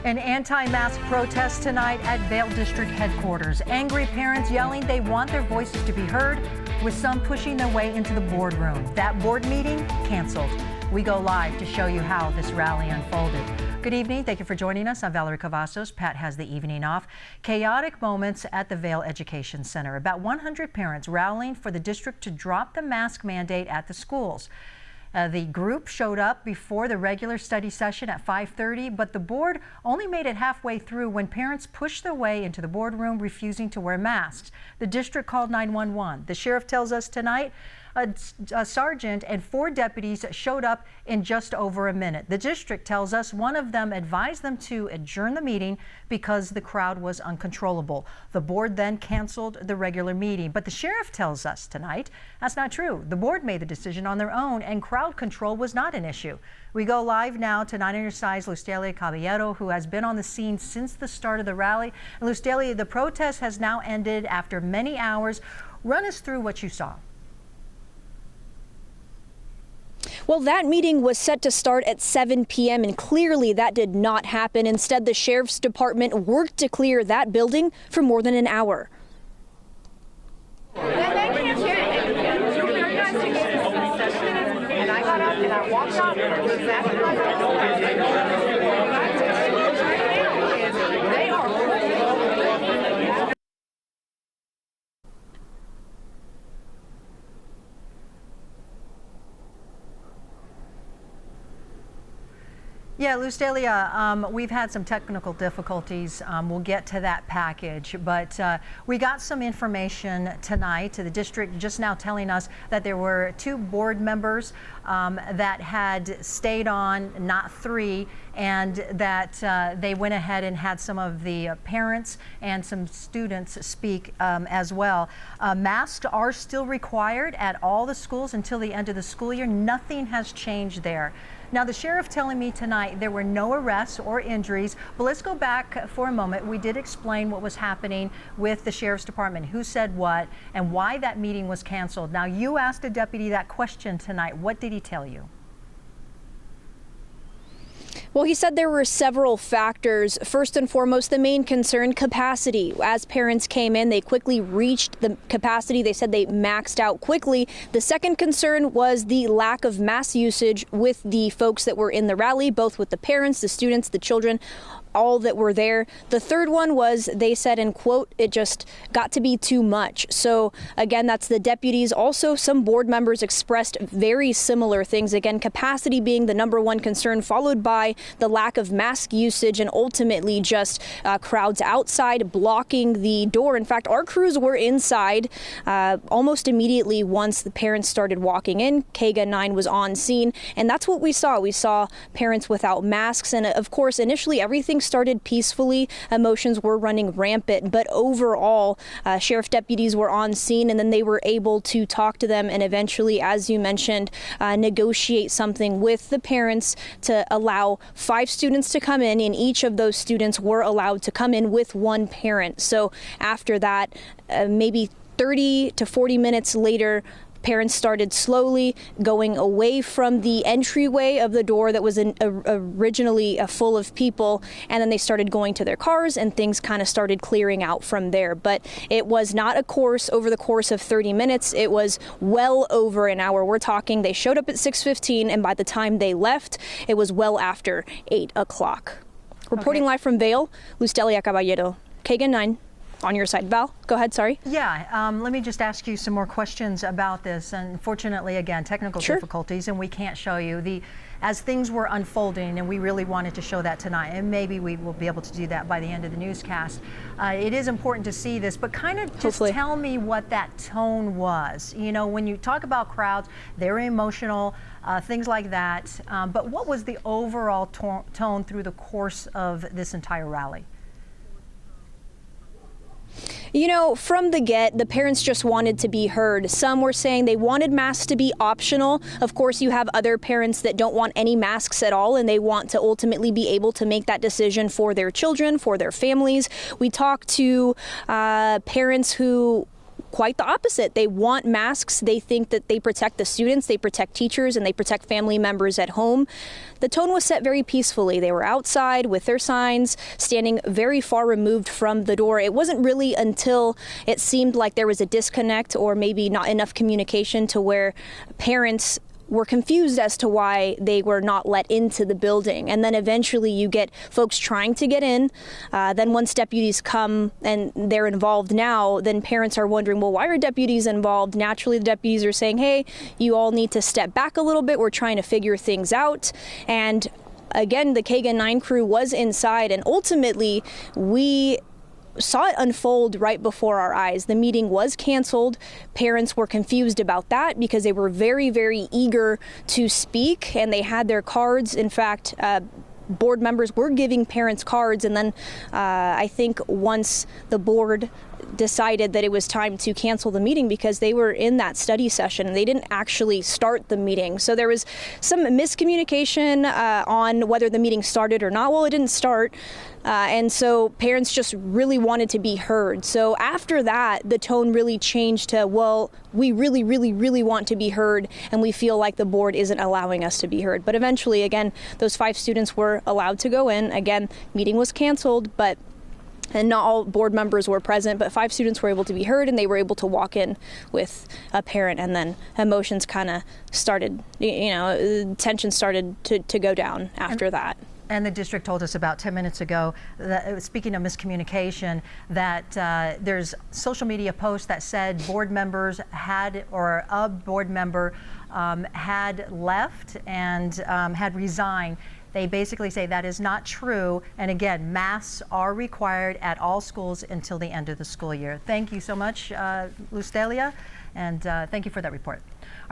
An anti-mask protest tonight at Vail District headquarters. Angry parents yelling they want their voices to be heard, with some pushing their way into the boardroom. That board meeting canceled. We go live to show you how this rally unfolded. Good evening. Thank you for joining us. I'm Valerie Cavazos. Pat has the evening off. Chaotic moments at the Vail Education Center. About 100 parents rallying for the district to drop the mask mandate at the schools. The group showed up before the regular study session at 5:30, but the board only made it halfway through when parents pushed their way into the boardroom, refusing to wear masks. The district called 911. The sheriff tells us tonight a sergeant and 4 deputies showed up in just over a minute. The district tells us one of them advised them to adjourn the meeting because the crowd was uncontrollable. The board then canceled the regular meeting, but the sheriff tells us tonight that's not true. The board made the decision on their own and crowd control was not an issue. We go live now to 9 on your side's Lustelia Caballero, who has been on the scene since the start of the rally. And Lustelia, the protest has now ended after many hours. Run us through what you saw. Well, that meeting was set to start at 7 p.m. and clearly that did not happen. Instead, the sheriff's department worked to clear that building for more than an hour. And I got up and I walked out exactly like they are. Yeah, Lustelia, we've had some technical difficulties. We'll get to that package, but we got some information tonight. The district just now telling us that there were 2 board members that had stayed on, not 3, and that they went ahead and had some of the parents and some students speak as well. Masks are still required at all the schools until the end of the school year. Nothing has changed there. Now, the sheriff telling me tonight there were no arrests or injuries, but let's go back for a moment. We did explain what was happening with the sheriff's department, who said what, and why that meeting was canceled. Now, you asked a deputy that question tonight. What did he tell you? Well, he said there were several factors. First and foremost, the main concern, capacity. As parents came in, they quickly reached the capacity. They said they maxed out quickly. The second concern was the lack of mask usage with the folks that were in the rally, both with the parents, the students, the children, all that were there. The third one was, they said, and quote, it just got to be too much. So again, that's the deputies. Also, some board members expressed very similar things. Again, capacity being the #1 concern, followed by the lack of mask usage and ultimately just crowds outside blocking the door. In fact, our crews were inside almost immediately once the parents started walking in. KGA 9 was on scene, and that's what we saw. We saw parents without masks, and of course, initially everything started peacefully. Emotions were running rampant, but overall, sheriff deputies were on scene, and then they were able to talk to them and eventually, as you mentioned, negotiate something with the parents to allow 5 students to come in, and each of those students were allowed to come in with 1 parent. So after that, maybe 30 to 40 minutes later, parents started slowly going away from the entryway of the door that was originally full of people, and then they started going to their cars and things kind of started clearing out from there. But it was not a course over the course of 30 minutes. It was well over an hour. We're talking, they showed up at 6:15, and by the time they left, it was well after 8 o'clock. Reporting live from Vail, Lustelia Caballero, KGA 9. On your side. Val, go ahead, sorry. Yeah, let me just ask you some more questions about this. Unfortunately, again, technical difficulties, and we can't show you as things were unfolding, and we really wanted to show that tonight, and maybe we will be able to do that by the end of the newscast. It is important to see this, but kind of just tell me what that tone was. You know, when you talk about crowds, they're emotional, things like that, but what was the overall tone through the course of this entire rally? You know, from the get, the parents just wanted to be heard. Some were saying they wanted masks to be optional. Of course, you have other parents that don't want any masks at all, and they want to ultimately be able to make that decision for their children, for their families. We talked to parents who quite the opposite. They want masks. They think that they protect the students, they protect teachers, and they protect family members at home. The tone was set very peacefully. They were outside with their signs, standing very far removed from the door. It wasn't really until it seemed like there was a disconnect or maybe not enough communication to where parents were confused as to why they were not let into the building. And then eventually you get folks trying to get in. Then once deputies come and they're involved now, then parents are wondering, well, why are deputies involved? Naturally, the deputies are saying, hey, you all need to step back a little bit. We're trying to figure things out. And again, the Kagan 9 crew was inside, and ultimately we saw it unfold right before our eyes. The meeting was canceled. Parents were confused about that because they were very, very eager to speak, and they had their cards. In fact, board members were giving parents cards, and then I think once the board decided that it was time to cancel the meeting because they were in that study session and they didn't actually start the meeting. So there was some miscommunication on whether the meeting started or not. Well, it didn't start. And so parents just really wanted to be heard. So after that, the tone really changed to, well, we really, really, really want to be heard, and we feel like the board isn't allowing us to be heard. But eventually, again, those 5 students were allowed to go in. Again, meeting was canceled, and not all board members were present, but 5 students were able to be heard, and they were able to walk in with a parent, and then emotions kind of started, tension started to go down after that. And the district told us about 10 minutes ago, that, speaking of miscommunication, that there's social media posts that said board members had, or a board member had left and had resigned. They basically say that is not true. And again, masks are required at all schools until the end of the school year. Thank you so much, Lustelia, and thank you for that report.